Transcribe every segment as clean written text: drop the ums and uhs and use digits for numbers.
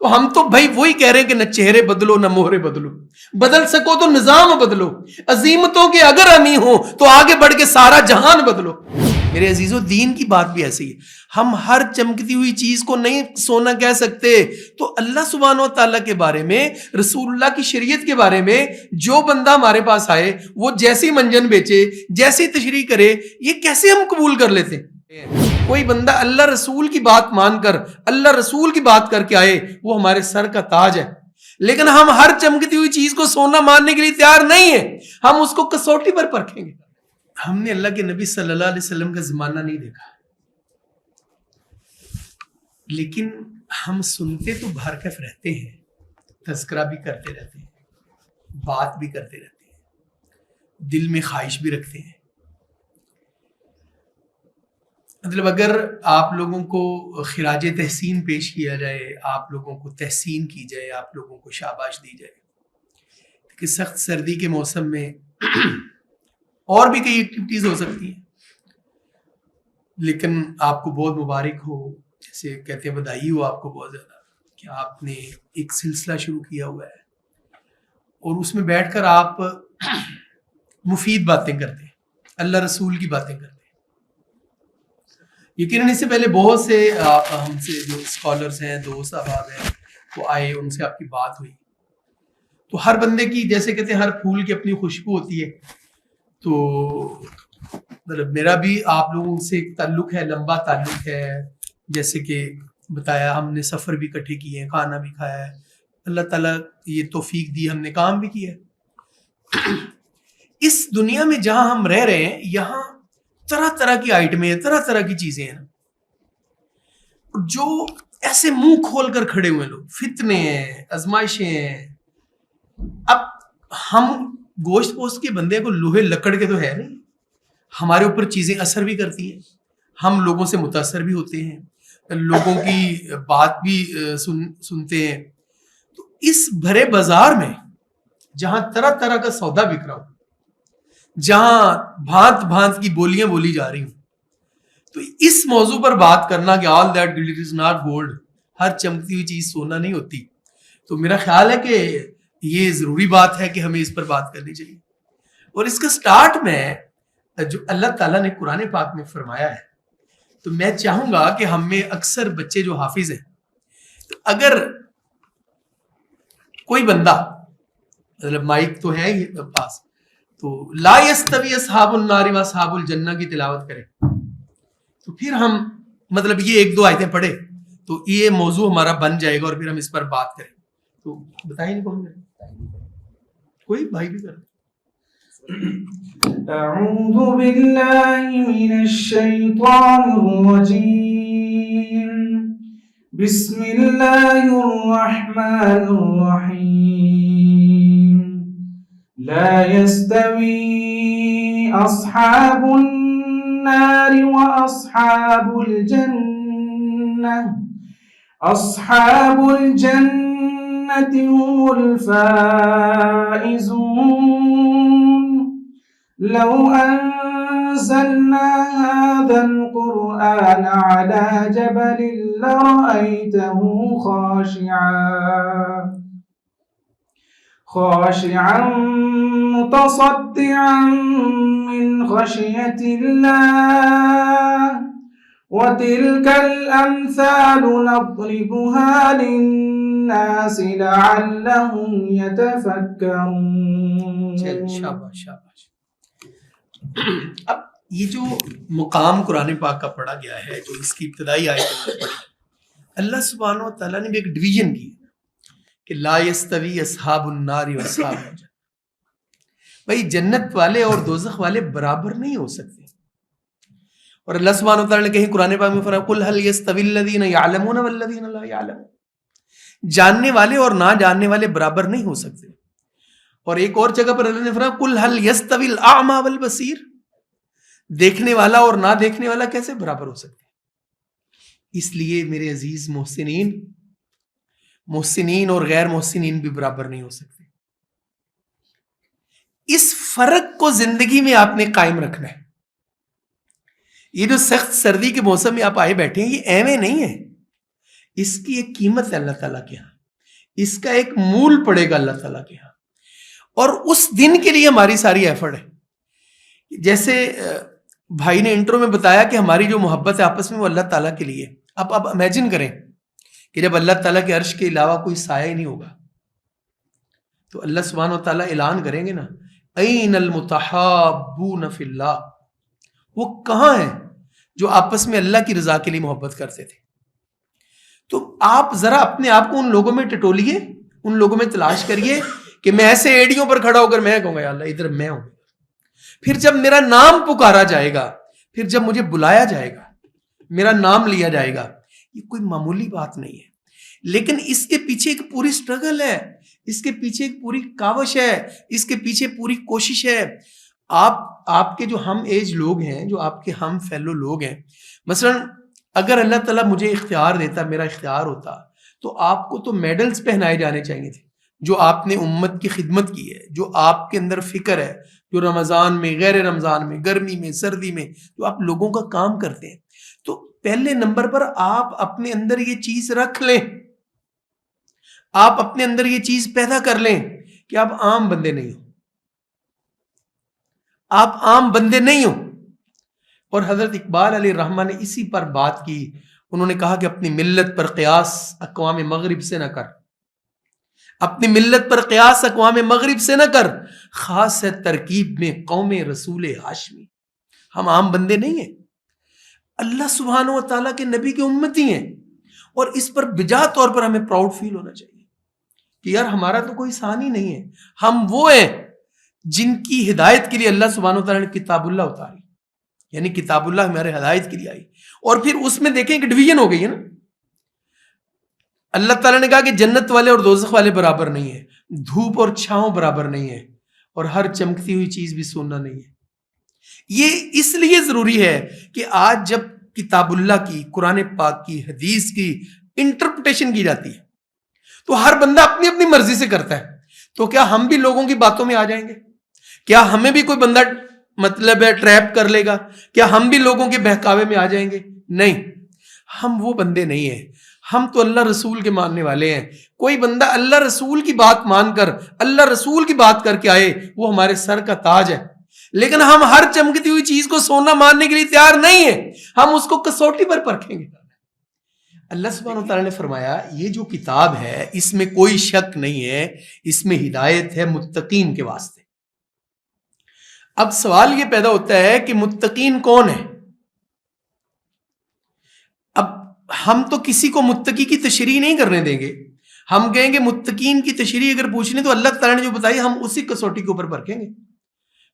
تو ہم تو بھائی وہی کہہ رہے ہیں کہ نہ چہرے بدلو نہ مہرے بدلو، بدل سکو تو نظام بدلو، عظیمتوں کے اگر امی ہو تو آگے بڑھ کے سارا جہان بدلو۔ میرے عزیزو دین کی بات بھی ایسی ہے، ہم ہر چمکتی ہوئی چیز کو نہیں سونا کہہ سکتے۔ تو اللہ سبحانہ و تعالیٰ کے بارے میں، رسول اللہ کی شریعت کے بارے میں جو بندہ ہمارے پاس آئے وہ جیسی منجن بیچے، جیسی تشریح کرے، یہ کیسے ہم قبول کر لیتے ہیں؟ کوئی بندہ اللہ رسول کی بات مان کر، اللہ رسول کی بات کر کے آئے، وہ ہمارے سر کا تاج ہے، لیکن ہم ہر چمکتی ہوئی چیز کو سونا ماننے کے لیے تیار نہیں ہیں، ہم اس کو کسوٹی پر پرکھیں گے۔ ہم نے اللہ کے نبی صلی اللہ علیہ وسلم کا زمانہ نہیں دیکھا، لیکن ہم سنتے تو بھرکیف رہتے ہیں، تذکرہ بھی کرتے رہتے ہیں، بات بھی کرتے رہتے ہیں، دل میں خواہش بھی رکھتے ہیں۔ مطلب اگر آپ لوگوں کو خراج تحسین پیش کیا جائے، آپ لوگوں کو تحسین کی جائے، آپ لوگوں کو شاباش دی جائے کہ سخت سردی کے موسم میں اور بھی کئی ایکٹیویٹیز ہو سکتی ہیں، لیکن آپ کو بہت مبارک ہو، جیسے کہتے ہیں بدائی ہو آپ کو بہت زیادہ کہ آپ نے ایک سلسلہ شروع کیا ہوا ہے اور اس میں بیٹھ کر آپ مفید باتیں کرتے ہیں، اللہ رسول کی باتیں کرتے ہیں۔ یقیناً اس سے پہلے بہت سے ہم سے جو اسکالرز ہیں، دوست احباب ہیں، وہ آئے، ان سے آپ کی بات ہوئی، تو ہر بندے کی جیسے کہتے ہیں ہر پھول کی اپنی خوشبو ہوتی ہے، تو مطلب میرا بھی آپ لوگوں سے ایک تعلق ہے، لمبا تعلق ہے، جیسے کہ بتایا ہم نے سفر بھی اکٹھے کیے ہیں، کھانا بھی کھایا ہے، اللہ تعالیٰ یہ توفیق دی، ہم نے کام بھی کیا ہے۔ اس دنیا میں جہاں ہم رہ رہے ہیں یہاں طرح طرح کی آئٹمیں ہیں، طرح طرح کی چیزیں ہیں، جو ایسے منہ کھول کر کھڑے ہوئے لوگ، فتنے ہیں، آزمائشیں ہیں۔ اب ہم گوشت پوست کے بندے کو لوہے لکڑ کے تو ہے نہیں، ہمارے اوپر چیزیں اثر بھی کرتی ہیں، ہم لوگوں سے متاثر بھی ہوتے ہیں، لوگوں کی بات بھی سنتے ہیں۔ تو اس بھرے بازار میں جہاں طرح طرح کا سودا بک رہا ہو، جہاں بھانت بھانت کی بولیاں بولی جا رہی ہوں، تو اس موضوع پر بات کرنا کہ all that glitter is not gold, ہر چمکتی ہوئی چیز سونا نہیں ہوتی، تو میرا خیال ہے کہ یہ ضروری بات ہے کہ ہمیں اس پر بات کرنی چاہیے۔ اور اس کا سٹارٹ میں جو اللہ تعالیٰ نے قرآن پاک میں فرمایا ہے، تو میں چاہوں گا کہ ہم میں اکثر بچے جو حافظ ہیں، تو اگر کوئی بندہ، مطلب مائک تو ہے ہی پاس، تو لا یستوی اصحاب النار و اصحاب الجنہ کی تلاوت کریں، تو پھر ہم مطلب یہ ایک دو آیتیں پڑھے تو یہ موضوع ہمارا بن جائے گا اور پھر ہم اس پر بات کریں۔ تو بتائیں نہیں کون کریں، کوئی بھائی بھی کریں۔ اعوذ باللہ من الشیطان الرجیم، بسم اللہ الرحمن الرحیم، لا يستوي اصحاب النار واصحاب الجنہ، اصحاب الجنة هم الفائزون، لو أنزلنا هذا القرآن على جبل لرأيته خاشعا متصدعا من خشية الله، وتلك الأمثال نضربها للناس لعلهم يتفكرون۔ شاباش شاباش۔ اب یہ جو مقام قرآن پاک کا پڑھا گیا ہے، جو اس کی ابتدائی آیت ہے، اللہ سبحانہ و تعالیٰ نے بھی ایک ڈویژن کی کہ لا یستوی اصحاب النار و اصحاب الجنہ، بھائی جنت والے اور دوزخ والے برابر نہیں ہو سکتے۔ اور اللہ سبحانہ و تعالیٰ نے کہیں قرآن پاک میں فرمایا قل هل يستوي الذين يعلمون والذين لا يعلمون، جاننے والے اور نہ جاننے والے برابر نہیں ہو سکتے۔ اور ایک اور جگہ پر اللہ نے فرمایا قل هل يستوي الاعمى والبصير، دیکھنے والا اور نہ دیکھنے والا کیسے برابر ہو سکتے؟ اس لیے میرے عزیز محسنین اور غیر محسنین بھی برابر نہیں ہو سکتے۔ اس فرق کو زندگی میں آپ نے قائم رکھنا ہے۔ یہ جو سخت سردی کے موسم میں آپ آئے بیٹھے ہیں، یہ ایویں نہیں ہے، اس کی ایک قیمت ہے اللہ تعالیٰ کے ہاں۔ اس کا ایک مول پڑے گا اللہ تعالیٰ کے ہاں، اور اس دن کے لیے ہماری ساری ایفرٹ ہے. جیسے بھائی نے انٹرو میں بتایا کہ ہماری جو محبت ہے آپس میں وہ اللہ تعالیٰ کے لیے. آپ امیجن کریں کہ جب اللہ تعالیٰ کے عرش کے علاوہ کوئی سایہ ہی نہیں ہوگا تو اللہ سبحانہ و تعالیٰ اعلان کریں گے نا این المتحابون فی اللہ، وہ کہاں ہیں جو آپس میں اللہ کی رضا کے لیے محبت کرتے تھے. تو آپ ذرا اپنے آپ کو ان لوگوں میں ٹٹولیے، ان لوگوں میں تلاش کریے کہ میں ایسے ایڑیوں پر کھڑا ہو کر میں کہوں گا یا اللہ ادھر میں ہوں. پھر جب میرا نام پکارا جائے گا، پھر جب مجھے بلایا جائے گا، میرا نام لیا جائے گا، یہ کوئی معمولی بات نہیں ہے. لیکن اس کے پیچھے ایک پوری سٹرگل ہے، اس کے پیچھے ایک پوری کاوش ہے، اس کے پیچھے پوری کوشش ہے. آپ کے جو ہم ایج لوگ ہیں، جو آپ کے ہم فیلو لوگ ہیں، مثلا اگر اللہ تعالیٰ مجھے اختیار دیتا، میرا اختیار ہوتا، تو آپ کو تو میڈلز پہنائے جانے چاہیے تھے. جو آپ نے امت کی خدمت کی ہے، جو آپ کے اندر فکر ہے، جو رمضان میں، غیر رمضان میں، گرمی میں، سردی میں جو آپ لوگوں کا کام کرتے ہیں، تو پہلے نمبر پر آپ اپنے اندر یہ چیز رکھ لیں، آپ اپنے اندر یہ چیز پیدا کر لیں کہ آپ عام بندے نہیں ہو، آپ عام بندے نہیں ہو. اور حضرت اقبال علیہ الرحمہ نے اسی پر بات کی. انہوں نے کہا کہ اپنی ملت پر قیاس اقوام مغرب سے نہ کر، اپنی ملت پر قیاس اقوام مغرب سے نہ کر، خاص ہے ترکیب میں قوم رسول ہاشمی. ہم عام بندے نہیں ہیں، اللہ سبحانہ و تعالیٰ کے نبی کے امتی ہیں، اور اس پر بجا طور پر ہمیں پراؤڈ فیل ہونا چاہیے کہ یار ہمارا تو کوئی ثانی نہیں ہے. ہم وہ ہیں جن کی ہدایت کے لیے اللہ سبحانہ و تعالیٰ نے کتاب اللہ اتاری، یعنی کتاب اللہ ہمارے ہدایت کے لیے آئی. اور پھر اس میں دیکھیں کہ ڈویژن ہو گئی ہے نا. اللہ تعالیٰ نے کہا کہ جنت والے اور دوزخ والے برابر نہیں ہیں، دھوپ اور چھاؤں برابر نہیں ہے، اور ہر چمکتی ہوئی چیز بھی سونا نہیں ہے. یہ اس لیے ضروری ہے کہ آج جب کتاب اللہ کی، قرآن پاک کی، حدیث کی انٹرپریٹیشن کی جاتی ہے تو ہر بندہ اپنی اپنی مرضی سے کرتا ہے. تو کیا ہم بھی لوگوں کی باتوں میں آ جائیں گے؟ کیا ہمیں بھی کوئی بندہ مطلب ہے ٹریپ کر لے گا؟ کیا ہم بھی لوگوں کے بہکاوے میں آ جائیں گے؟ نہیں، ہم وہ بندے نہیں ہیں. ہم تو اللہ رسول کے ماننے والے ہیں. کوئی بندہ اللہ رسول کی بات مان کر، اللہ رسول کی بات کر کے آئے، وہ ہمارے سر کا تاج ہے. لیکن ہم ہر چمکتی ہوئی چیز کو سونا ماننے کے لیے تیار نہیں ہیں. ہم اس کو کسوٹی پر پرکھیں گے. اللہ سبحانہ و تعالیٰ نے فرمایا یہ جو کتاب ہے اس میں کوئی شک نہیں ہے، اس میں ہدایت ہے متقین کے واسطے. اب سوال یہ پیدا ہوتا ہے کہ متقین کون ہے؟ اب ہم تو کسی کو متقی کی تشریح نہیں کرنے دیں گے. ہم کہیں گے متقین کی تشریح اگر پوچھنی تو اللہ تعالیٰ نے جو بتائی ہم اسی کسوٹی کے اوپر پرکھیں گے.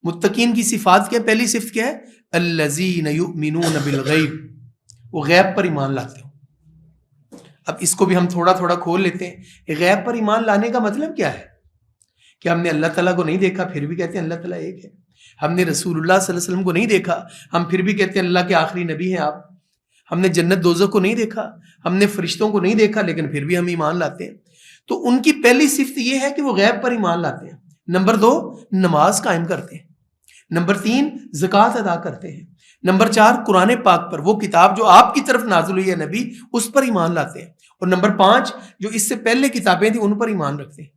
متقین کی صفات کیا؟ پہلی صفت کیا ہے؟ الذین یؤمنون بالغیب، وہ غیب پر ایمان لاتے ہو. اب اس کو بھی ہم تھوڑا تھوڑا کھول لیتے ہیں. غیب پر ایمان لانے کا مطلب کیا ہے؟ کہ ہم نے اللہ تعالیٰ کو نہیں دیکھا پھر بھی کہتے ہیں اللہ تعالیٰ ایک ہے. ہم نے رسول اللہ صلی اللہ علیہ وسلم کو نہیں دیکھا ہم پھر بھی کہتے ہیں اللہ کے آخری نبی ہیں آپ. ہم نے جنت دوزخ کو نہیں دیکھا، ہم نے فرشتوں کو نہیں دیکھا، لیکن پھر بھی ہم ایمان لاتے ہیں. تو ان کی پہلی صفت یہ ہے کہ وہ غیب پر ایمان لاتے ہیں. نمبر 2، نماز قائم کرتے ہیں. نمبر 3، زکوٰۃ ادا کرتے ہیں. نمبر 4، قرآن پاک پر، وہ کتاب جو آپ کی طرف نازل ہوئی ہے نبی، اس پر ایمان لاتے ہیں. اور نمبر 5، جو اس سے پہلے کتابیں تھیں ان پر ایمان رکھتے ہیں.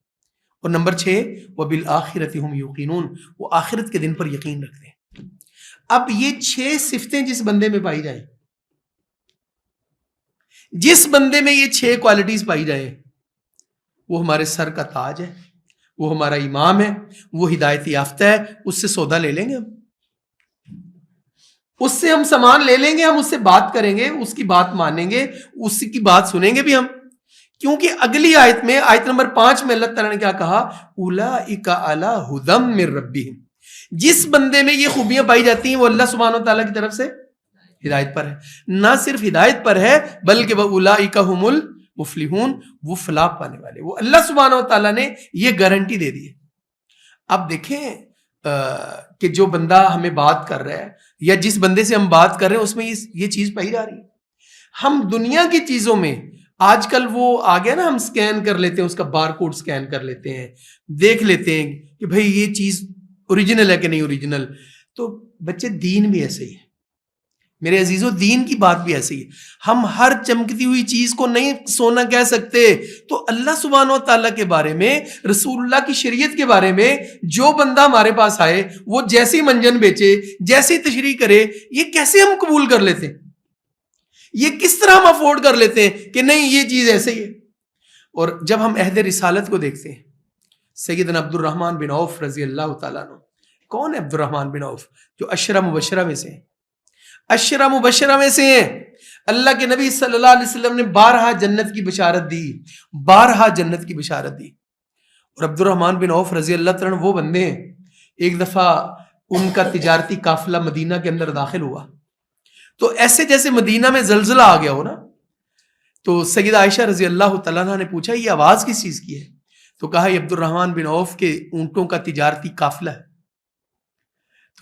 اور نمبر 6، وَبِالْآخِرَةِ هُمْ يُوقِنُونَ، وہ آخرت کے دن پر یقین رکھتے ہیں. اب یہ 6 صفتیں جس بندے میں پائی جائیں، جس بندے میں یہ 6 کوالٹیز پائی جائیں، وہ ہمارے سر کا تاج ہے، وہ ہمارا امام ہے، وہ ہدایت یافتہ ہے. اس سے سودا لے لیں گے، ہم اس سے ہم سامان لے لیں گے، ہم اس سے بات کریں گے، اس کی بات مانیں گے، اس کی بات سنیں گے بھی ہم. کیونکہ اگلی آیت میں، آیت نمبر 5 میں اللہ تعالیٰ نے کیا کہا؟ اولئک علی ھدی من ربہم. جس بندے میں یہ خوبیاں پائی جاتی ہیں وہ اللہ سبحانہ و تعالیٰ کی طرف سے ہدایت پر ہے. نہ صرف ہدایت پر ہے بلکہ وَأُولَئِکَ هُمُ الْمُفْلِحُونَ، وہ فلاح پانے والے. وہ اللہ سبحانہ و تعالیٰ نے یہ گارنٹی دے دی ہے. اب دیکھیں کہ جو بندہ ہمیں بات کر رہا ہے یا جس بندے سے ہم بات کر رہے ہیں اس میں یہ چیز پائی جا رہی ہے. ہم دنیا کی چیزوں میں آج کل وہ آ گیا نا، ہم سکین کر لیتے ہیں، اس کا بار کوڈ سکین کر لیتے ہیں، دیکھ لیتے ہیں کہ بھئی یہ چیز اوریجنل ہے کہ نہیں اوریجنل. تو بچے دین بھی ایسے ہی ہے. میرے عزیزوں دین کی بات بھی ایسی ہے. ہم ہر چمکتی ہوئی چیز کو نہیں سونا کہہ سکتے. تو اللہ سبحانہ و تعالیٰ کے بارے میں, رسول اللہ کی شریعت کے بارے میں جو بندہ ہمارے پاس آئے وہ جیسی منجن بیچے, جیسی تشریح کرے, یہ کیسے ہم قبول کر لیتے ہیں؟ یہ کس طرح ہم افورڈ کر لیتے ہیں کہ نہیں یہ چیز ایسے ہی ہے؟ اور جب ہم عہد رسالت کو دیکھتے ہیں, سیدنا عبد الرحمن بن عوف رضی اللہ تعالیٰ عنہ. کون ہے عبد الرحمن بن عوف؟ جو عشرہ مبشرہ میں سے ہیں, عشرہ مبشرہ میں سے ہیں. اللہ کے نبی صلی اللہ علیہ وسلم نے 12 جنت کی بشارت دی, 12 جنت کی بشارت دی. اور عبد الرحمن بن عوف رضی اللہ تعالیٰ عنہ وہ بندے ہیں, ایک دفعہ ان کا تجارتی قافلہ مدینہ کے اندر داخل ہوا, تو ایسے جیسے مدینہ میں زلزلہ آ گیا ہو نا, تو سیدہ عائشہ رضی اللہ تعالیٰ عنہ نے پوچھا یہ آواز کس چیز کی ہے؟ تو کہا یہ عبد الرحمن بن عوف کے اونٹوں کا تجارتی قافلہ ہے.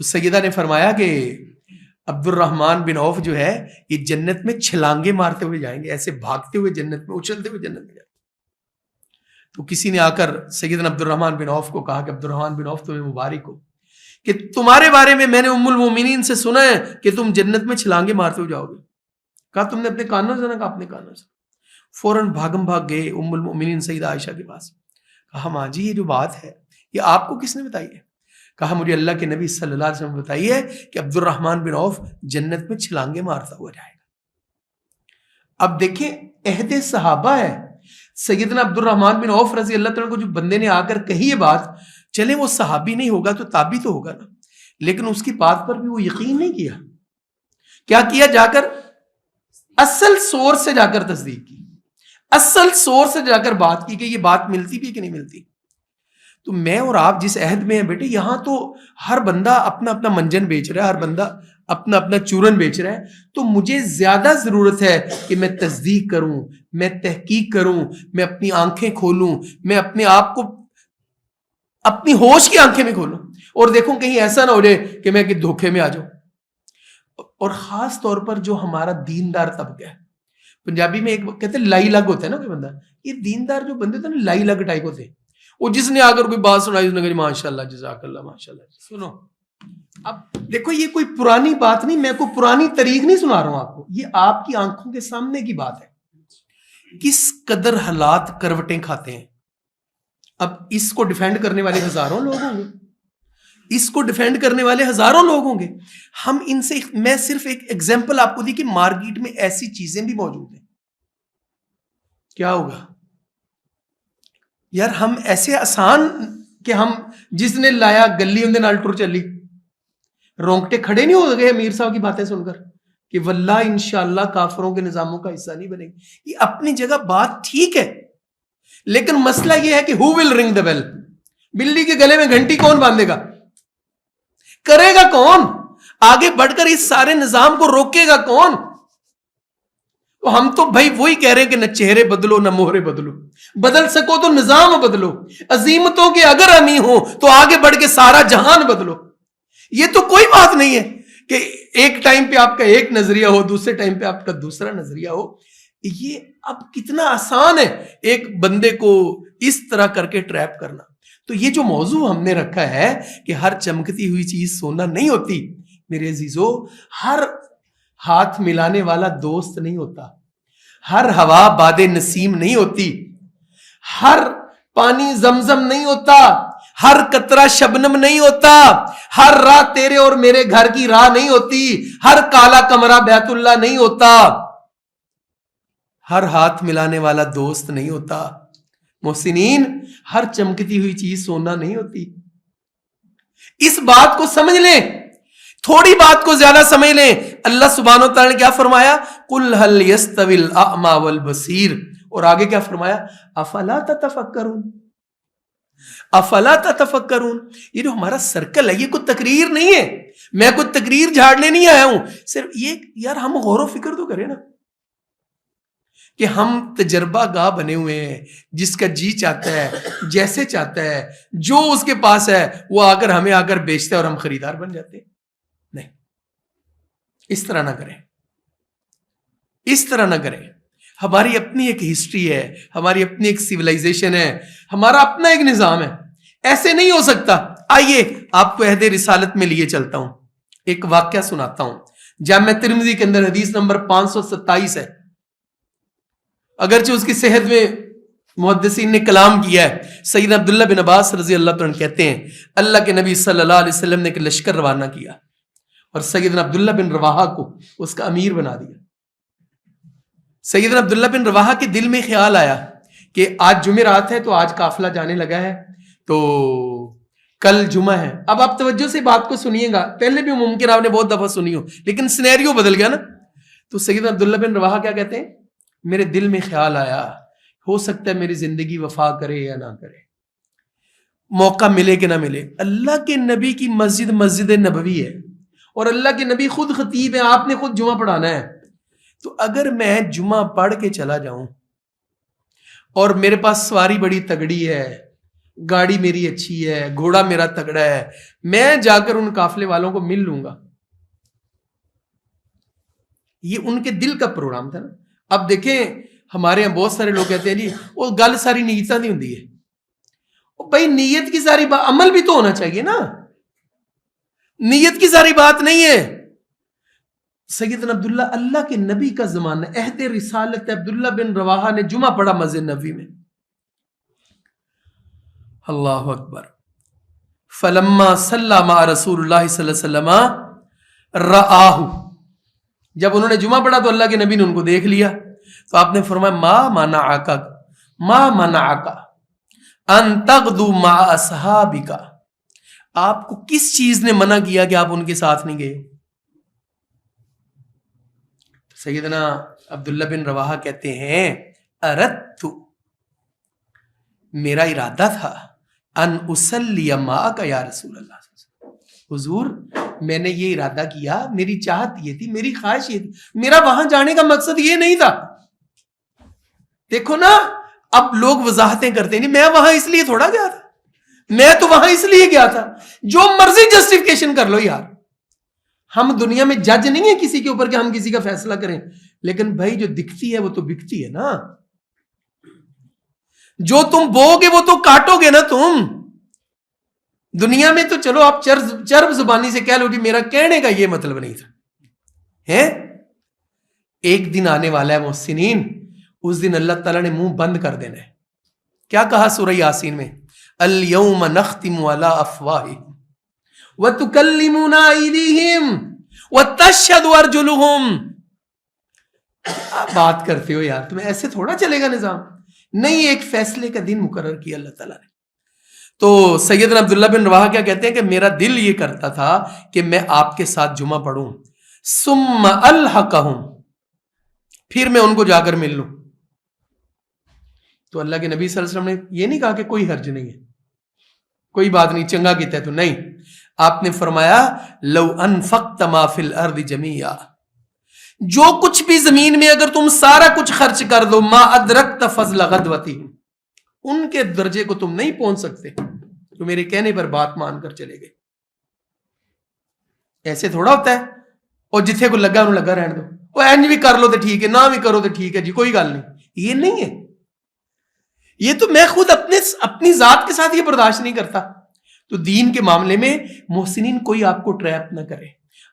تو سیدہ نے فرمایا کہ عبد الرحمن بن عوف جو ہے یہ جنت میں چھلانگے مارتے ہوئے جائیں گے, ایسے بھاگتے ہوئے جنت میں, اچھلتے ہوئے جنت میں جائیں گے. تو کسی نے آ کر سیدنا عبد الرحمن بن عوف کو کہا کہ عبد الرحمن بن عوف تمہیں مبارک ہو کہ تمہارے بارے میں نے ام المومنین سے سنا ہے کہ تم جنت میں چھلانگے مارتے ہوئے جاؤ گے. کہا تم نے اپنے کانوں سے؟ کہا اپنے کانوں سے. فوراً بھاگم بھاگ گئے ام المومنین سیدہ عائشہ کے پاس. کہا ماں جی یہ جو بات ہے یہ آپ کو کس نے بتائی ہے؟ کہا مجھے اللہ کے نبی صلی اللہ علیہ وسلم بتائی ہے کہ عبد الرحمن بن عوف جنت میں چھلانگے مارتا ہوا جائے گا. اب دیکھیں عہد صحابہ ہے, سیدنا عبد الرحمن بن عوف رضی اللہ تعالیٰ کو جو بندے نے آ کر کہی یہ بات, چلے وہ صحابی نہیں ہوگا تو تابعی تو ہوگا نا, لیکن اس کی بات پر بھی وہ یقین نہیں کیا. کیا کیا؟ جا کر اصل سورس سے جا کر تصدیق کی, اصل سورس سے جا کر بات کی کہ یہ بات ملتی بھی کہ نہیں ملتی. تو میں اور آپ جس عہد میں ہیں بیٹے, یہاں تو ہر بندہ اپنا اپنا منجن بیچ رہا ہے, ہر بندہ اپنا اپنا چورن بیچ رہا ہے. تو مجھے زیادہ ضرورت ہے کہ میں تصدیق کروں, میں تحقیق کروں, میں اپنی آنکھیں کھولوں, میں اپنے آپ کو اپنی ہوش کی آنکھیں میں کھولوں اور دیکھوں کہیں ایسا نہ ہو جائے کہ میں کہ دھوکے میں آ جاؤں. اور خاص طور پر جو ہمارا دیندار طبقہ ہے, پنجابی میں ایک کہتے ہیں لائی لگ ہوتا ہے نا کوئی بندہ, یہ دیندار جو بندے ہوتے ہیں نا لائی لگ ٹائپ ہوتے ہیں. وہ جس نے آ کر کوئی بات سنائی اس نے کہا ماشاء اللہ جزاک اللہ ماشاء اللہ. سنو اب دیکھو یہ کوئی پرانی بات نہیں, میں کوئی پرانی تاریخ نہیں سنا رہا ہوں آپ کو, یہ آپ کی آنکھوں کے سامنے کی بات ہے. کس قدر حالات کروٹیں کھاتے ہیں. اب اس کو ڈیفینڈ کرنے والے ہزاروں لوگ ہوں گے, اس کو ڈیفینڈ کرنے والے ہزاروں لوگ ہوں گے. ہم ان سے, میں صرف ایک ایگزامپل آپ کو دی کہ مارکیٹ میں ایسی چیزیں بھی موجود ہیں. کیا ہوگا یار, ہم ایسے آسان کہ ہم جس نے لایا گلی اندے نال ٹر چلی, رونگٹے کھڑے نہیں ہو گئے امیر صاحب کی باتیں سن کر کہ واللہ انشاءاللہ کافروں کے نظاموں کا حصہ نہیں بنے گی. یہ اپنی جگہ بات ٹھیک ہے, لیکن مسئلہ یہ ہے کہ who will ring the bell, بلی کے گلے میں گھنٹی کون باندھے گا, کرے گا کون, آگے بڑھ کر اس سارے نظام کو روکے گا کون. ہم تو بھائی وہی کہہ رہے ہیں کہ نہ چہرے بدلو نہ مہرے بدلو, بدل سکو تو نظام بدلو, عظیمتوں کے اگر امی ہو تو آگے بڑھ کے سارا جہان بدلو. یہ تو کوئی بات نہیں ہے کہ ایک ٹائم پہ آپ کا ایک نظریہ ہو, دوسرے ٹائم پہ آپ کا دوسرا نظریہ ہو. یہ اب کتنا آسان ہے ایک بندے کو اس طرح کر کے ٹریپ کرنا. تو یہ جو موضوع ہم نے رکھا ہے کہ ہر چمکتی ہوئی چیز سونا نہیں ہوتی, میرے عزیزو, ہر ہاتھ ملانے والا دوست نہیں ہوتا, ہر ہوا باد نسیم نہیں ہوتی, ہر پانی زمزم نہیں ہوتا, ہر قطرہ شبنم نہیں ہوتا, ہر راہ تیرے اور میرے گھر کی راہ نہیں ہوتی, ہر کالا کمرہ بیت اللہ نہیں ہوتا, ہر ہاتھ ملانے والا دوست نہیں ہوتا. محسنین, ہر چمکتی ہوئی چیز سونا نہیں ہوتی. اس بات کو سمجھ لیں, تھوڑی بات کو زیادہ سمجھ لیں. اللہ سبحانہ و تعالی نے کیا فرمایا, قل هل يستوي الاعمى والبصير, اور آگے کیا فرمایا, افلا تتفکرون, افلا تتفکرون. یہ جو ہمارا سرکل ہے یہ کوئی تقریر نہیں ہے, میں کوئی تقریر جھاڑنے نہیں آیا ہوں, صرف یہ یار ہم غور و فکر تو کریں نا کہ ہم تجربہ گاہ بنے ہوئے ہیں, جس کا جی چاہتا ہے جیسے چاہتا ہے جو اس کے پاس ہے وہ آ کر ہمیں آ کر بیچتا ہے اور ہم خریدار بن جاتے ہیں. نہیں, اس طرح نہ کریں, اس طرح نہ کریں. ہماری اپنی ایک ہسٹری ہے, ہماری اپنی ایک سیولائزیشن ہے, ہمارا اپنا ایک نظام ہے, ایسے نہیں ہو سکتا. آئیے آپ کو عہد رسالت میں لیے چلتا ہوں, ایک واقعہ سناتا ہوں. جامع ترمذی کے اندر حدیث نمبر 527 ہے. اگرچہ اس کی صحت میں محدثین نے کلام کیا ہے. سیدنا عبداللہ بن عباس رضی اللہ عنہ کہتے ہیں اللہ کے نبی صلی اللہ علیہ وسلم نے ایک لشکر روانہ کیا اور سیدنا عبداللہ بن رواحہ کو اس کا امیر بنا دیا. سیدنا عبداللہ بن رواحہ کے دل میں خیال آیا کہ آج جمعرات ہے تو آج قافلہ جانے لگا ہے تو کل جمعہ ہے. اب آپ توجہ سے بات کو سنیے گا, پہلے بھی ممکن آپ نے بہت دفعہ سنی ہو لیکن سینیریو بدل گیا نا. تو سیدنا عبداللہ بن رواحہ کیا کہتے ہیں, میرے دل میں خیال آیا ہو سکتا ہے میری زندگی وفا کرے یا نہ کرے, موقع ملے کہ نہ ملے. اللہ کے نبی کی مسجد نبوی ہے اور اللہ کے نبی خود خطیب ہیں, آپ نے خود جمعہ پڑھانا ہے. تو اگر میں جمعہ پڑھ کے چلا جاؤں اور میرے پاس سواری بڑی تگڑی ہے, گاڑی میری اچھی ہے, گھوڑا میرا تگڑا ہے, میں جا کر ان قافلے والوں کو مل لوں گا. یہ ان کے دل کا پروگرام تھا نا. اب دیکھیں ہمارے یہاں بہت سارے لوگ کہتے ہیں جی وہ گل ساری نیتاں نہیں ہوندی ہے. بھائی نیت کی ساری بات, عمل بھی تو ہونا چاہیے نا, نیت کی ساری بات نہیں ہے. سیدنا عبداللہ اللہ کے نبی کا زمانہ, عہد رسالت, عبداللہ بن رواحہ نے جمعہ پڑھا مسجد نبوی میں. اللہ اکبر. فلما صلی مع رسول اللہ صلی اللہ علیہ وسلم رآہ, جب انہوں نے جمعہ پڑھا تو اللہ کے نبی نے ان کو دیکھ لیا تو آپ نے فرمایا ما منعک ان تغدو مع اصحابک, آپ کو کس چیز نے منع کیا کہ آپ ان کے ساتھ نہیں گئے. سیدنا عبداللہ بن رواحہ کہتے ہیں اردت, میرا ارادہ تھا ان اصلی معک یا رسول اللہ, حضور میں نے یہ ارادہ کیا, میری چاہت یہ تھی, میری خواہش یہ تھی, میرا وہاں جانے کا مقصد یہ نہیں تھا. دیکھو نا اب لوگ وضاحتیں کرتے ہیں, میں وہاں اس لیے تھوڑا گیا تھا, میں تو وہاں اس لیے گیا تھا. جو مرضی جسٹیفیکیشن کر لو یار, ہم دنیا میں جج نہیں ہیں کسی کے اوپر کہ ہم کسی کا فیصلہ کریں, لیکن بھائی جو دکھتی ہے وہ تو بکتی ہے نا, جو تم بو گے وہ تو کاٹو گے نا تم. دنیا میں تو چلو آپ چرب زبانی سے کہہ لو جی میرا کہنے کا یہ مطلب نہیں تھا ہے. ایک دن آنے والا ہے محسنین, اس دن اللہ تعالیٰ نے منہ بند کر دینا ہے. کیا کہا سورہ یاسین میں, الیوم نختم علی افواہہم وتکلمنا ایدیہم وتشہد ارجلہم. آپ بات کرتے ہو یار, تمہیں ایسے تھوڑا چلے گا نظام. نہیں, ایک فیصلے کا دن مقرر کیا اللہ تعالیٰ نے. تو سیدنا عبداللہ بن رواحہ کیا کہتے ہیں کہ میرا دل یہ کرتا تھا کہ میں آپ کے ساتھ جمعہ پڑھوں, ثم الحقہم, پھر میں ان کو جا کر مل لوں. تو اللہ کے نبی صلی اللہ علیہ وسلم نے یہ نہیں کہا کہ کوئی حرج نہیں ہے, کوئی بات نہیں, چنگا کیتا ہے تو نہیں. آپ نے فرمایا لو انفقت ما فی الارض جمیعا, جو کچھ بھی زمین میں اگر تم سارا کچھ خرچ کر دو, ما ادرکت فضل غدوتہم, ان کے درجے کو تم نہیں پہنچ سکتے تو میرے کہنے پر بات مان کر چلے گئے. ایسے تھوڑا ہوتا ہے, اور جتھے کو لگا انہوں لگا رہنے دو, وہ اینج بھی کر لو تو ٹھیک ہے, نہ بھی کرو تو ٹھیک ہے جی, کوئی گل نہیں. یہ نہیں ہے, یہ تو میں خود اپنی ذات کے ساتھ یہ برداشت نہیں کرتا. تو دین کے معاملے میں محسنین کوئی آپ کو ٹریپ نہ کرے.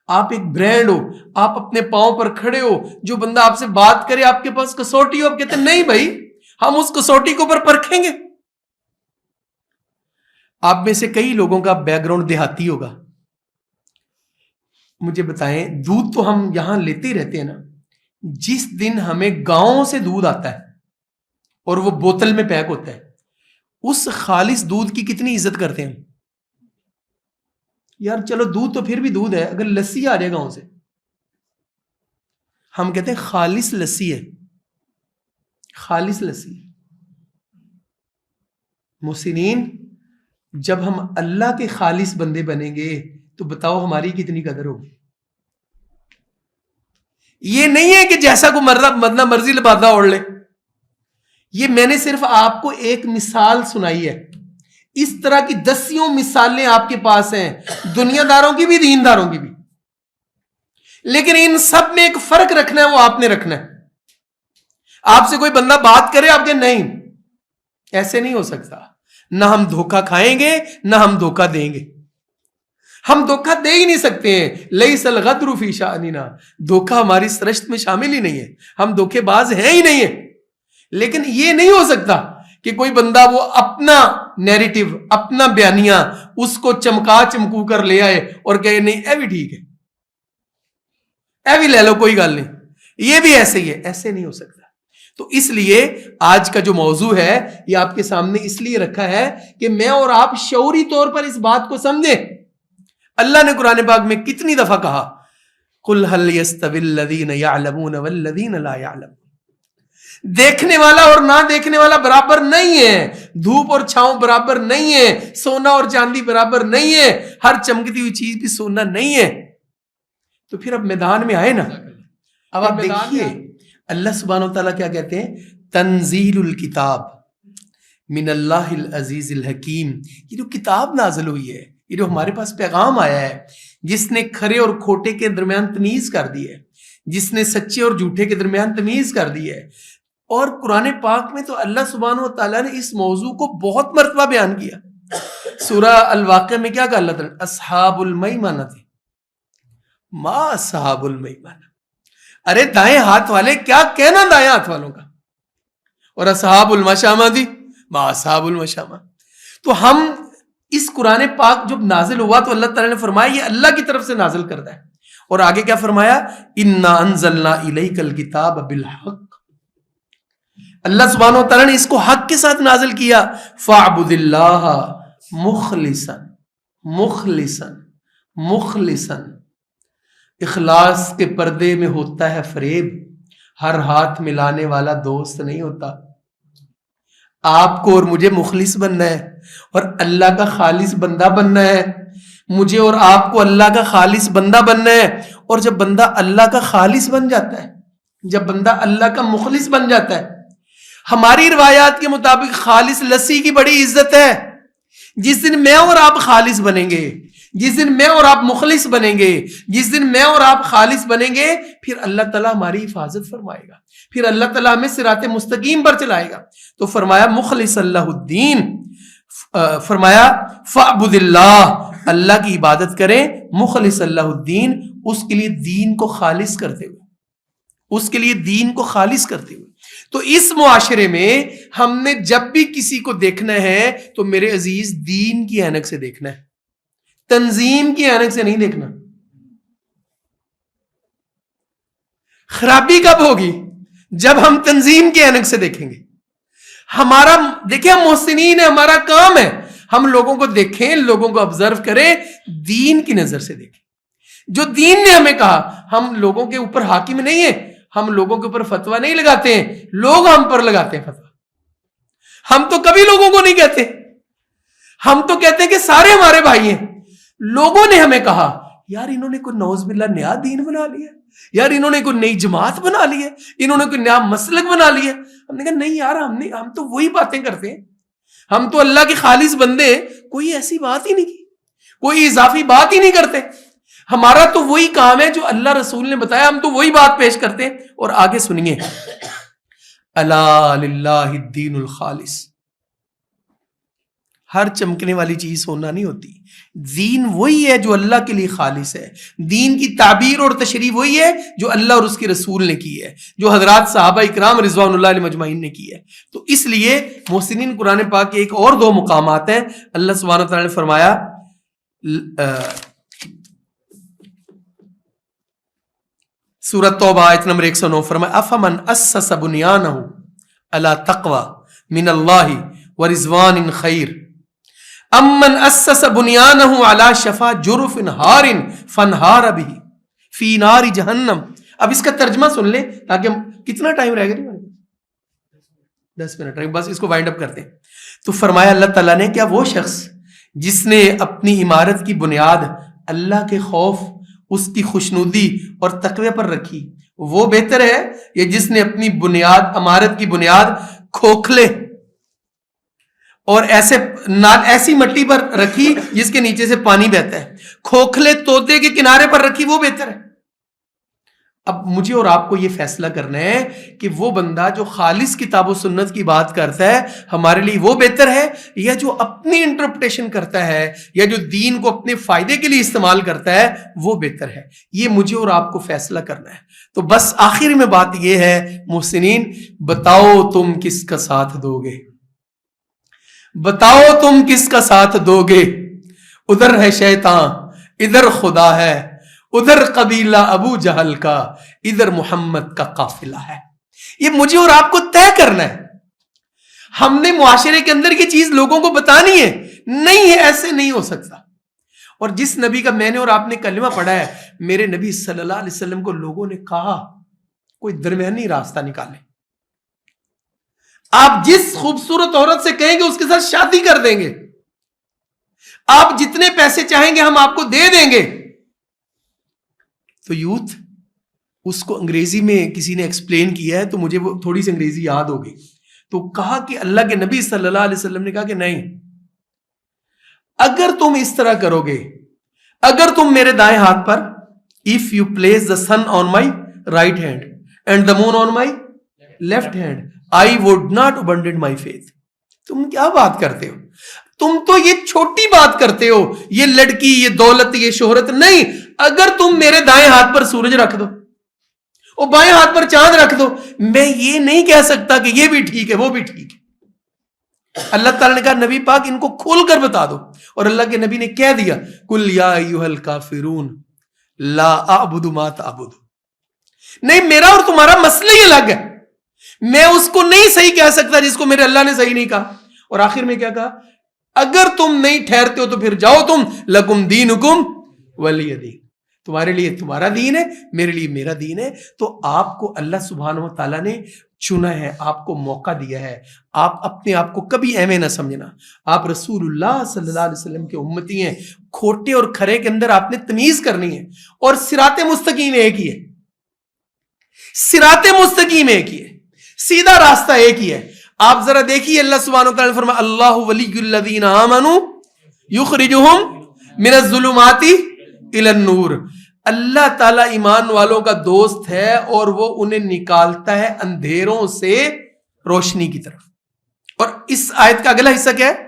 آپ ایک برانڈ ہو, آپ اپنے پاؤں پر کھڑے ہو, جو بندہ آپ سے بات کرے آپ کے پاس کسوٹی ہو, آپ کہتے ہیں نہیں بھائی ہم اس کسوٹی کے اوپر پرکھیں گے. آپ میں سے کئی لوگوں کا بیک گراؤنڈ دیہاتی ہوگا. مجھے بتائیں, دودھ تو ہم یہاں لیتے ہی رہتے ہیں نا, جس دن ہمیں گاؤں سے دودھ آتا ہے اور وہ بوتل میں پیک ہوتا ہے, اس خالص دودھ کی کتنی عزت کرتے ہیں یار. چلو دودھ تو پھر بھی دودھ ہے, اگر لسی آ جائے گاؤں سے ہم کہتے ہیں خالص لسی ہے, خالص لسی. محسنین جب ہم اللہ کے خالص بندے بنیں گے تو بتاؤ ہماری کتنی قدر ہوگی. یہ نہیں ہے کہ جیسا کو مدنا مرضی لبادہ اوڑھ لے. یہ میں نے صرف آپ کو ایک مثال سنائی ہے, اس طرح کی دسیوں مثالیں آپ کے پاس ہیں, دنیا داروں کی بھی دینداروں کی بھی. لیکن ان سب میں ایک فرق رکھنا ہے, وہ آپ نے رکھنا ہے. آپ سے کوئی بندہ بات کرے, آپ کے نہیں, ایسے نہیں ہو سکتا. نہ ہم دھوکہ کھائیں گے نہ ہم دھوکہ دیں گے. ہم دھوکہ دے ہی نہیں سکتے ہیں. لیس الغدر فی شأننا، دھوکہ ہماری سرشت میں شامل ہی نہیں ہے، ہم دھوکے باز ہیں ہی نہیں ہیں. لیکن یہ نہیں ہو سکتا کہ کوئی بندہ وہ اپنا نیریٹو، اپنا بیانیہ اس کو چمکا چمکو کر لے آئے اور کہے نہیں اے بھی ٹھیک ہے، اے بھی لے لو کوئی گل نہیں، یہ بھی ایسے ہی ہے. ایسے نہیں ہو سکتا. تو اس لیے آج کا جو موضوع ہے یہ آپ کے سامنے اس لیے رکھا ہے کہ میں اور آپ شعوری طور پر اس بات کو سمجھیں. اللہ نے قرآن پاک میں کتنی دفعہ کہا قُلْ هَلْ يَسْتَوِي الَّذِينَ يَعْلَمُونَ وَالَّذِينَ لَا يَعْلَمُونَ. دیکھنے والا اور نہ دیکھنے والا برابر نہیں ہے، دھوپ اور چھاؤں برابر نہیں ہے، سونا اور چاندی برابر نہیں ہے، ہر چمکتی ہوئی چیز بھی سونا نہیں ہے. تو پھر اب میدان میں آئے نا. اب آپ دیکھیے اللہ سبحانہ و تعالیٰ کیا کہتے ہیں، تنزیل الکتاب من اللہ العزیز الحکیم. یہ جو کتاب نازل ہوئی ہے، یہ جو ہمارے پاس پیغام آیا ہے، جس نے کھرے اور کھوٹے کے درمیان تمیز کر دی ہے، جس نے سچے اور جھوٹے کے درمیان تمیز کر دی ہے. اور قرآن پاک میں تو اللہ سبحانہ و تعالیٰ نے اس موضوع کو بہت مرتبہ بیان کیا. سورہ الواقعہ میں کیا کہا اللہ تعالیٰ، اصحاب المیمنہ تھے، ما اصحاب المیمنہ. ارے دائیں ہاتھ والے، کیا کہنا دائیں ہاتھ والوں کا. اور اصحاب المشامہ تھی، ما اصحاب المشامہ. تو ہم اس قرآن پاک جب نازل ہوا تو اللہ تعالیٰ نے فرمایا یہ اللہ کی طرف سے نازل کرتا ہے. اور آگے کیا فرمایا، انا انزلنا الیک الکتاب بالحق. اللہ سبحانہ و تعالیٰ نے اس کو حق کے ساتھ نازل کیا. فاعبد اللہ مخلصا مخلصا مخلصا. اخلاص کے پردے میں ہوتا ہے فریب، ہر ہاتھ ملانے والا دوست نہیں ہوتا. آپ کو اور مجھے مخلص بننا ہے اور اللہ کا خالص بندہ بننا ہے. مجھے اور آپ کو اللہ کا خالص بندہ بننا ہے. اور جب بندہ اللہ کا خالص بن جاتا ہے، جب بندہ اللہ کا مخلص بن جاتا ہے، ہماری روایات کے مطابق خالص لسی کی بڑی عزت ہے. جس دن میں اور آپ خالص بنیں گے، جس دن میں اور آپ مخلص بنیں گے، جس دن میں اور آپ خالص بنیں گے، پھر اللہ تعالیٰ ہماری حفاظت فرمائے گا، پھر اللہ تعالیٰ ہمیں صراط مستقیم پر چلائے گا. تو فرمایا مخلص اللہ الدین، فرمایا فاعبد اللہ، اللہ کی عبادت کریں مخلص اللہ الدین، اس کے لیے دین کو خالص کرتے ہوئے، اس کے لیے دین کو خالص کرتے ہوئے. تو اس معاشرے میں ہم نے جب بھی کسی کو دیکھنا ہے تو میرے عزیز دین کی اینک سے دیکھنا ہے، تنظیم کی اینک سے نہیں دیکھنا. خرابی کب ہوگی؟ جب ہم تنظیم کی اینک سے دیکھیں گے. ہمارا دیکھیں ہم محسنین ہیں، ہمارا کام ہے ہم لوگوں کو دیکھیں، لوگوں کو آبزرو کریں، دین کی نظر سے دیکھیں. جو دین نے ہمیں کہا، ہم لوگوں کے اوپر حاکم نہیں ہیں، ہم لوگوں کے اوپر فتویٰ نہیں لگاتے ہیں، لوگ ہم پر لگاتے ہیں فتویٰ. ہم تو کبھی لوگوں کو نہیں کہتے، ہم تو کہتے ہیں کہ سارے ہمارے بھائی ہیں. لوگوں نے ہمیں کہا یار انہوں نے کوئی نعوذ باللہ نیا دین بنا لیا، یار انہوں نے کوئی نئی جماعت بنا لی ہے، انہوں نے کوئی نیا مسلک بنا لیا. ہم نے کہا نہیں یار، ہم تو وہی باتیں کرتے ہیں، ہم تو اللہ کے خالص بندے ہیں، کوئی ایسی بات ہی نہیں کی، کوئی اضافی بات ہی نہیں کرتے. ہمارا تو وہی کام ہے جو اللہ رسول نے بتایا، ہم تو وہی بات پیش کرتے ہیں. اور آگے سنیے، الا للہ الدین الخالص. ہر چمکنے والی چیز سونا نہیں ہوتی. دین وہی ہے جو اللہ کے لیے خالص ہے. دین کی تعبیر اور تشریح وہی ہے جو اللہ اور اس کے رسول نے کی ہے، جو حضرات صحابہ اکرام رضوان اللہ علیہ مجمعین نے کی ہے. تو اس لیے محسنین قرآن پاک کے ایک اور دو مقامات ہیں. اللہ سبحانہ وتعالی نے فرمایا سورۃ توبہ آیت نمبر 109، فرمایا افمن اسس بنیانہ علی تقوی من اللہ ورضوان خیر امن اسس بنیانہ علی شفا جرف ہار فانہار بہ فی نار جہنم. اب اس کا ترجمہ سن لیں تاکہ ہم، کتنا ٹائم رہ گیا؟ 10 منٹ رہے، بس اس کو وائنڈ اپ کرتے ہیں. تو فرمایا اللہ تعالیٰ نے، کیا وہ شخص جس نے اپنی عمارت کی بنیاد اللہ کے خوف، اس کی خوشنودی اور تقوی پر رکھی، وہ بہتر ہے یا جس نے اپنی بنیاد، عمارت کی بنیاد کھوکھلے اور ایسی مٹی پر رکھی جس کے نیچے سے پانی بہتا ہے، کھوکھلے تودے کے کنارے پر رکھی، وہ بہتر ہے؟ اب مجھے اور آپ کو یہ فیصلہ کرنا ہے کہ وہ بندہ جو خالص کتاب و سنت کی بات کرتا ہے ہمارے لیے وہ بہتر ہے، یا جو اپنی انٹرپریٹیشن کرتا ہے یا جو دین کو اپنے فائدے کے لیے استعمال کرتا ہے وہ بہتر ہے؟ یہ مجھے اور آپ کو فیصلہ کرنا ہے۔ تو بس آخر میں بات یہ ہے محسنین، بتاؤ تم کس کا ساتھ دو گے؟ بتاؤ تم کس کا ساتھ دو گے؟ ادھر ہے شیطان، ادھر خدا ہے، ادھر قبیلہ ابو جہل کا، ادھر محمد کا قافلہ ہے۔ یہ مجھے اور آپ کو طے کرنا ہے۔ ہم نے معاشرے کے اندر یہ چیز لوگوں کو بتانی ہے، نہیں ہے ایسے نہیں ہو سکتا۔ اور جس نبی کا میں نے اور آپ نے کلمہ پڑھا ہے، میرے نبی صلی اللہ علیہ وسلم کو لوگوں نے کہا کوئی درمیانی راستہ نکالے، آپ جس خوبصورت عورت سے کہیں گے اس کے ساتھ شادی کر دیں گے، آپ جتنے پیسے چاہیں گے ہم آپ کو دے دیں گے۔ تو یوتھ اس کو انگریزی میں کسی نے ایکسپلین کیا ہے تو مجھے وہ تھوڑی سی انگریزی یاد ہو گئی، تو کہا کہ اللہ کے نبی صلی اللہ علیہ وسلم نے کہا کہ نہیں، اگر تم اس طرح کرو گے، اگر تم میرے دائیں ہاتھ پر if you place the sun on my right hand and the moon on my left hand I would not abandon my faith۔ تم کیا بات کرتے ہو؟ تم تو یہ چھوٹی بات کرتے ہو، یہ لڑکی، یہ دولت، یہ شہرت نہیں۔ اگر تم میرے دائیں ہاتھ پر سورج رکھ دو اور بائیں ہاتھ پر چاند رکھ دو، میں یہ نہیں کہہ سکتا کہ یہ بھی ٹھیک ہے وہ بھی ٹھیک ہے۔ اللہ تعالیٰ نے کہا نبی پاک ان کو کھول کر بتا دو، اور اللہ کے نبی نے کہہ دیا قل یا ایھا الکافرون لا اعبد ما تعبدون۔ نہیں، میرا اور تمہارا مسئلہ ہی الگ ہے، میں اس کو نہیں صحیح کہہ سکتا جس کو میرے اللہ نے صحیح نہیں کہا۔ اور آخر میں کیا کہا؟ اگر تم نہیں ٹھہرتے ہو تو پھر جاؤ تم، لکم دینکم ولی دین، تمہارے لیے تمہارا دین ہے، میرے لیے میرا دین ہے۔ تو آپ کو اللہ سبحانہ و تعالیٰ نے چنا ہے، آپ کو موقع دیا ہے، آپ اپنے آپ کو کبھی ایویں نہ سمجھنا۔ آپ رسول اللہ صلی اللہ علیہ وسلم کے امتی ہیں، کھوٹے اور کھرے کے اندر آپ نے تمیز کرنی ہے، اور صراط مستقیم ایک ہی ہے، صراط مستقیم ایک ہی ہے، سیدھا راستہ ایک ہی ہے۔ آپ ذرا دیکھیے اللہ سبحانہ وتعالی نے فرمایا اللہ ولی الذین آمنوا یخرجہم من الظلمات الی النور۔ اللہ تعالیٰ ایمان والوں کا دوست ہے اور وہ انہیں نکالتا ہے اندھیروں سے روشنی کی طرف۔ اور اس آیت کا اگلا حصہ کیا ہے؟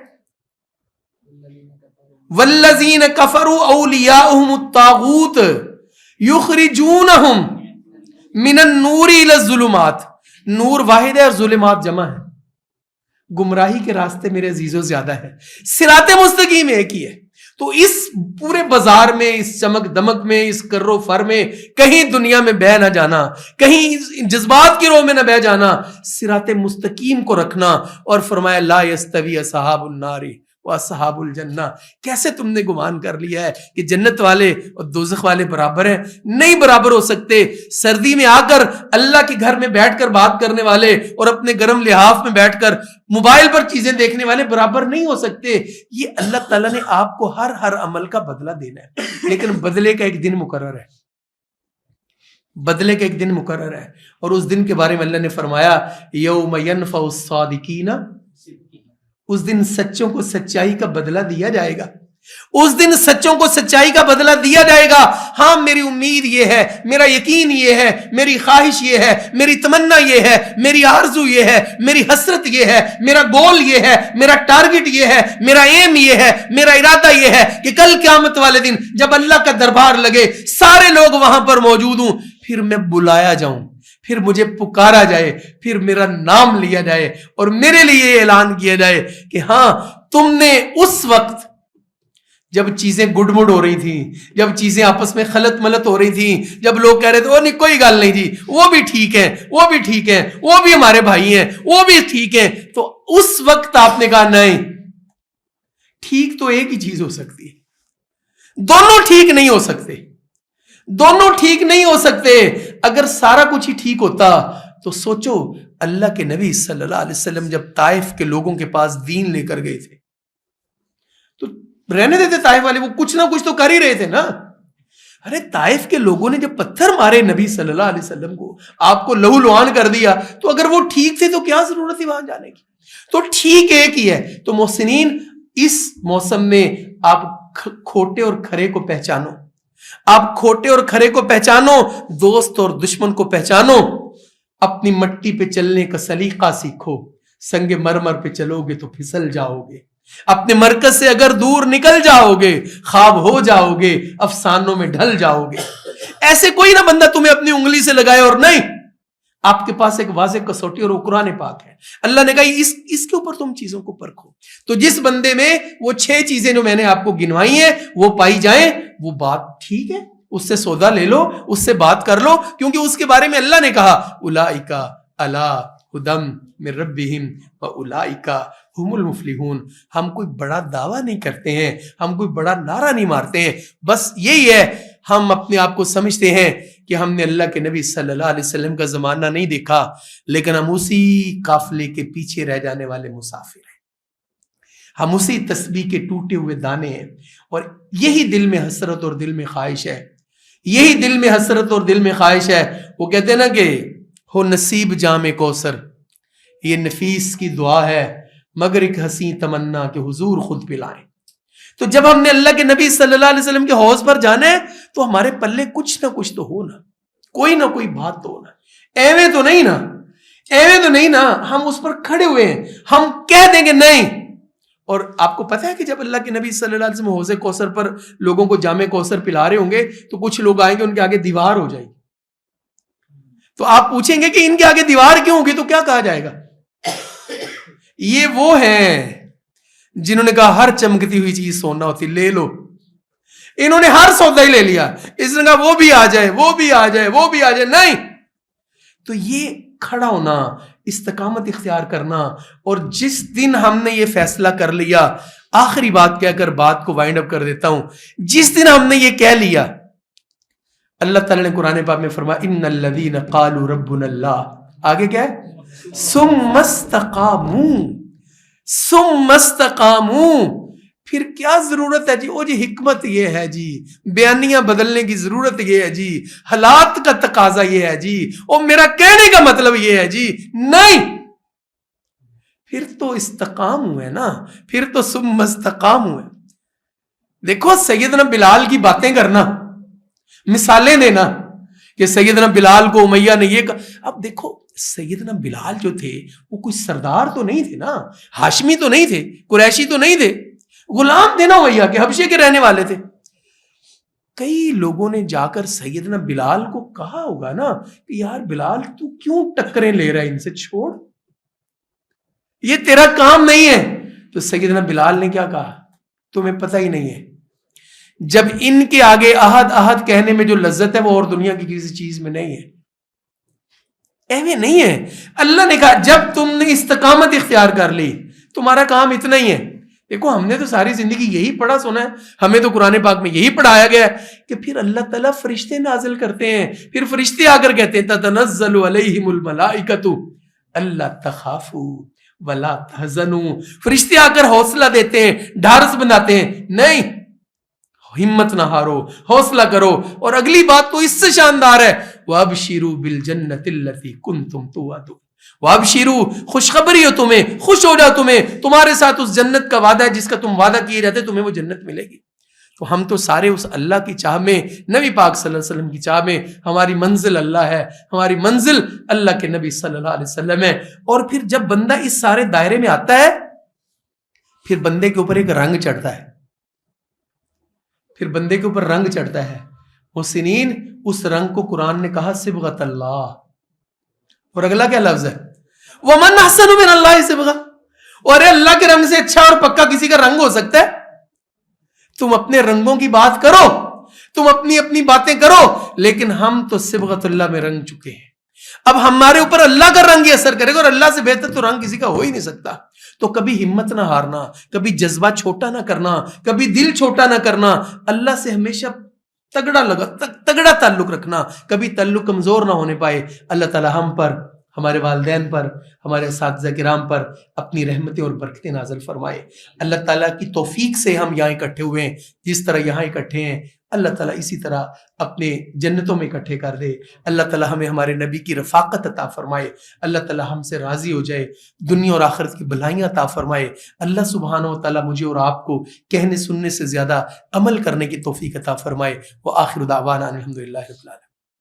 والذین کفروا اولیاؤہم الطاغوت یخرجونہم من النور الی الظلمات۔ نور واحد ہے اور ظلمات جمع ہے۔ گمراہی کے راستے میرے عزیزوں زیادہ ہے، صراط مستقیم ایک ہی ہے۔ تو اس پورے بازار میں، اس چمک دمک میں، اس کر و فر میں کہیں دنیا میں بہ نہ جانا، کہیں جذبات کی رو میں نہ بہ جانا، صراط مستقیم کو رکھنا۔ اور فرمایا لا یستوی اصحاب النار واصحاب الجنہ۔ کیسے تم نے گمان کر لیا ہے کہ جنت والے اور دوزخ والے برابر ہیں؟ نہیں برابر ہو سکتے۔ سردی میں آ کر اللہ کے گھر میں بیٹھ کر بات کرنے والے اور اپنے گرم لحاف میں بیٹھ کر موبائل پر چیزیں دیکھنے والے برابر نہیں ہو سکتے۔ یہ اللہ تعالیٰ نے آپ کو ہر عمل کا بدلہ دینا ہے، لیکن بدلے کا ایک دن مقرر ہے، بدلے کا ایک دن مقرر ہے۔ اور اس دن کے بارے میں اللہ نے فرمایا یوم ینفع الصادقین، اس دن سچوں کو سچائی کا بدلہ دیا جائے گا، اس دن سچوں کو سچائی کا بدلہ دیا جائے گا۔ ہاں میری امید یہ ہے، میرا یقین یہ ہے، میری خواہش یہ ہے، میری تمنا یہ ہے، میری آرزو یہ ہے، میری حسرت یہ ہے، میرا گول یہ ہے، میرا ٹارگٹ یہ ہے، میرا ایم یہ ہے، میرا ارادہ یہ ہے کہ کل قیامت والے دن جب اللہ کا دربار لگے، سارے لوگ وہاں پر موجود ہوں، پھر میں بلایا جاؤں، پھر مجھے پکارا جائے، پھر میرا نام لیا جائے اور میرے لیے یہ اعلان کیا جائے کہ ہاں تم نے اس وقت جب چیزیں گڈ مڈ ہو رہی تھیں، جب چیزیں آپس میں خلط ملط ہو رہی تھیں، جب لوگ کہہ رہے تھے وہ نہیں کوئی گل نہیں جی، وہ بھی ٹھیک ہے، وہ بھی ٹھیک ہے، وہ بھی ہمارے بھائی ہیں، وہ بھی ٹھیک ہے، تو اس وقت آپ نے کہا نہیں، ٹھیک تو ایک ہی چیز ہو سکتی ہے، دونوں ٹھیک نہیں ہو سکتے، دونوں ٹھیک نہیں ہو سکتے۔ اگر سارا کچھ ہی ٹھیک ہوتا تو سوچو اللہ کے نبی صلی اللہ علیہ وسلم جب طائف کے لوگوں کے پاس دین لے کر گئے تھے تو رہنے دیتے طائف والے، وہ کچھ نہ کچھ تو کر ہی رہے تھے نا۔ ارے طائف کے لوگوں نے جب پتھر مارے نبی صلی اللہ علیہ وسلم کو، آپ کو لہو لعان کر دیا، تو اگر وہ ٹھیک تھے تو کیا ضرورت تھی وہاں جانے کی؟ تو ٹھیک ایک ہی ہے۔ تو محسنین اس موسم میں آپ کھوٹے اور کھرے کو پہچانو، آپ کھوٹے اور کھرے کو پہچانو, دوست اور دشمن کو پہچانو, اپنی مٹی پہ چلنے کا سلیقہ سیکھو. سنگ مرمر پہ چلو گے تو پھسل جاؤ گے. اپنے مرکز سے اگر دور نکل جاؤ گے خواب ہو جاؤ گے, افسانوں میں ڈھل جاؤ گے. ایسے کوئی نہ بندہ تمہیں اپنی انگلی سے لگائے اور نہیں, آپ کے پاس ایک واضح کسوٹی اور وہ قرآن پاک ہے. اللہ نے کہا اس کے اوپر تم چیزوں کو پرکھو. تو جس بندے میں وہ 6 چیزیں جو میں نے آپ کو گنوائی ہیں وہ پائی جائیں, وہ بات ٹھیک ہے, اس سے سودا لے لو, اس سے بات کر لو, کیونکہ اس کے بارے میں اللہ نے کہا اولئک علی ھدی من ربہم واولئک ہم المفلحون. ہم کوئی بڑا دعویٰ نہیں کرتے ہیں, ہم کوئی بڑا نعرہ نہیں مارتے ہیں, بس یہی ہے, ہم اپنے آپ کو سمجھتے ہیں کہ ہم نے اللہ کے نبی صلی اللہ علیہ وسلم کا زمانہ نہیں دیکھا, لیکن ہم اسی قافلے کے پیچھے رہ جانے والے مسافر ہیں, ہم اسی تسبیح کے ٹوٹے ہوئے دانے ہیں. اور یہی دل میں حسرت اور دل میں خواہش ہے, یہی دل میں حسرت اور دل میں خواہش ہے. وہ کہتے ہیں نا کہ ہو نصیب جام کوثر, یہ نفیس کی دعا ہے, مگر ایک حسین تمنا کہ حضور خود پلائیں. تو جب ہم نے اللہ کے نبی صلی اللہ علیہ وسلم کے حوض پر جانا ہے تو ہمارے پلے کچھ نہ کچھ تو ہونا, کوئی نہ کوئی بات تو ہونا. ایویں تو نہیں نا, ایویں تو نہیں نا, ہم اس پر کھڑے ہوئے ہیں, ہم کہہ دیں گے نہیں. اور آپ کو پتا ہے کہ جب اللہ کے نبی صلی اللہ علیہ وسلم حوض کوثر پر لوگوں کو جام کوثر پلا رہے ہوں گے تو کچھ لوگ آئیں گے, ان کے آگے دیوار ہو جائے گی. تو آپ پوچھیں گے کہ ان کے آگے دیوار کیوں ہوگی, تو کیا کہا جائے گا؟ یہ وہ ہیں جنہوں نے کہا ہر چمکتی ہوئی چیز سونا ہوتی, لے لو. انہوں نے ہر سودا ہی لے لیا, اس نے کہا وہ بھی آ جائے, وہ بھی آ جائے, وہ بھی آ جائے. نہیں, تو یہ کھڑا ہونا, استقامت اختیار کرنا. اور جس دن ہم نے یہ فیصلہ کر لیا, آخری بات کہہ کر بات کو وائنڈ اپ کر دیتا ہوں, جس دن ہم نے یہ کہہ لیا, اللہ تعالیٰ نے قرآن پاک میں فرمایا ان الذین قالوا ربنا اللہ, آگے کیا ہے, ثم استقاموا, ثم استقاموا. پھر کیا ضرورت ہے جی, او جی حکمت یہ ہے جی, بیانیاں بدلنے کی ضرورت یہ ہے جی, حالات کا تقاضا یہ ہے جی, او میرا کہنے کا مطلب یہ ہے جی, نہیں. پھر تو استقام ہوئے نا, پھر تو ثم استقام ہوئے. دیکھو سیدنا بلال کی باتیں کرنا, مثالیں دینا کہ سیدنا بلال کو امیہ نے یہ کہا. اب دیکھو سیدنا بلال جو تھے وہ کوئی سردار تو نہیں تھے نا, ہاشمی تو نہیں تھے, قریشی تو نہیں تھے, غلام تھے نا امیہ کے, حبشے کے رہنے والے تھے. کئی لوگوں نے جا کر سیدنا بلال کو کہا ہوگا نا کہ یار بلال تو کیوں ٹکریں لے رہا ہے, ان سے چھوڑ, یہ تیرا کام نہیں ہے. تو سیدنا بلال نے کیا کہا, تمہیں پتہ ہی نہیں ہے, جب ان کے آگے احد احد کہنے میں جو لذت ہے وہ اور دنیا کی کسی چیز میں نہیں ہے. ایویں نہیں ہے. اللہ نے کہا جب تم نے استقامت اختیار کر لی, تمہارا کام اتنا ہی ہے. دیکھو ہم نے تو ساری زندگی یہی پڑھا سنا ہے, ہمیں تو قرآن پاک میں یہی پڑھایا گیا ہے کہ پھر اللہ تعالیٰ فرشتے نازل کرتے ہیں, پھر فرشتے آ کر کہتے ہیں تتنزل علیہم الملائکۃ الا تخافوا ولا تحزنوا. فرشتے آ کر حوصلہ دیتے ہیں, ڈھارس بناتے ہیں, نہیں ہمت نہ ہارو, حوصلہ کرو. اور اگلی بات تو اس سے شاندار ہے, وَأَبْشِرُوا بِالْجَنَّةِ الَّتِي كُنْتُمْ تُوعَدُونَ. وَأَبْشِرُوا, خوشخبری ہو تمہیں, خوش ہو جاؤ تمہیں, تمہارے ساتھ اس جنت کا وعدہ ہے جس کا تم وعدہ کیے جاتے, تمہیں وہ جنت ملے گی. تو ہم تو سارے اس اللہ کی چاہ میں, نبی پاک صلی اللہ علیہ وسلم کی چاہ میں, ہماری منزل اللہ ہے, ہماری منزل اللہ کے نبی صلی اللہ علیہ وسلم ہے. اور پھر جب بندہ اس سارے دائرے میں آتا ہے, پھر بندے کے اوپر ایک رنگ چڑھتا ہے, پھر بندے کے اوپر رنگ چڑھتا ہے. محسنین, اس رنگ کو قرآن نے کہا صبغۃ اللہ, اور اگلا کیا لفظ ہے, وَمَنْ أَحْسَنُ مِنَ اللَّهِ صِبْغَةً. اور اللہ کے رنگ سے اچھا اور پکا کسی کا رنگ ہو سکتا ہے؟ تم اپنے رنگوں کی بات کرو, تم اپنی اپنی باتیں کرو, لیکن ہم تو صبغۃ اللہ میں رنگ چکے ہیں. اب ہمارے اوپر اللہ کا رنگ ہی اثر کرے گا, اور اللہ سے بہتر تو رنگ کسی کا ہو ہی نہیں سکتا. تو کبھی ہمت نہ ہارنا, کبھی جذبہ چھوٹا نہ کرنا, کبھی دل چھوٹا نہ کرنا. اللہ سے ہمیشہ تگڑا تعلق رکھنا, کبھی تعلق کمزور نہ ہونے پائے. اللہ تعالی ہم پر ہمارے والدین پر، ہمارے اساتذہ کرام پر اپنی رحمتیں اور برکتیں نازل فرمائے۔ اللہ تعالیٰ کی توفیق سے ہم یہاں اکٹھے ہوئے ہیں، جس طرح یہاں اکٹھے ہیں اللہ تعالیٰ اسی طرح اپنے جنتوں میں اکٹھے کر دے۔ اللہ تعالیٰ ہمیں ہمارے نبی کی رفاقت عطا فرمائے، اللہ تعالیٰ ہم سے راضی ہو جائے، دنیا اور آخرت کی بھلائیاں عطا فرمائے۔ اللہ سبحانہ و تعالیٰ مجھے اور آپ کو کہنے سننے سے زیادہ عمل کرنے کی توفیق عطا فرمائے۔ وآخر دعوانا الحمدللہ رب العالمین۔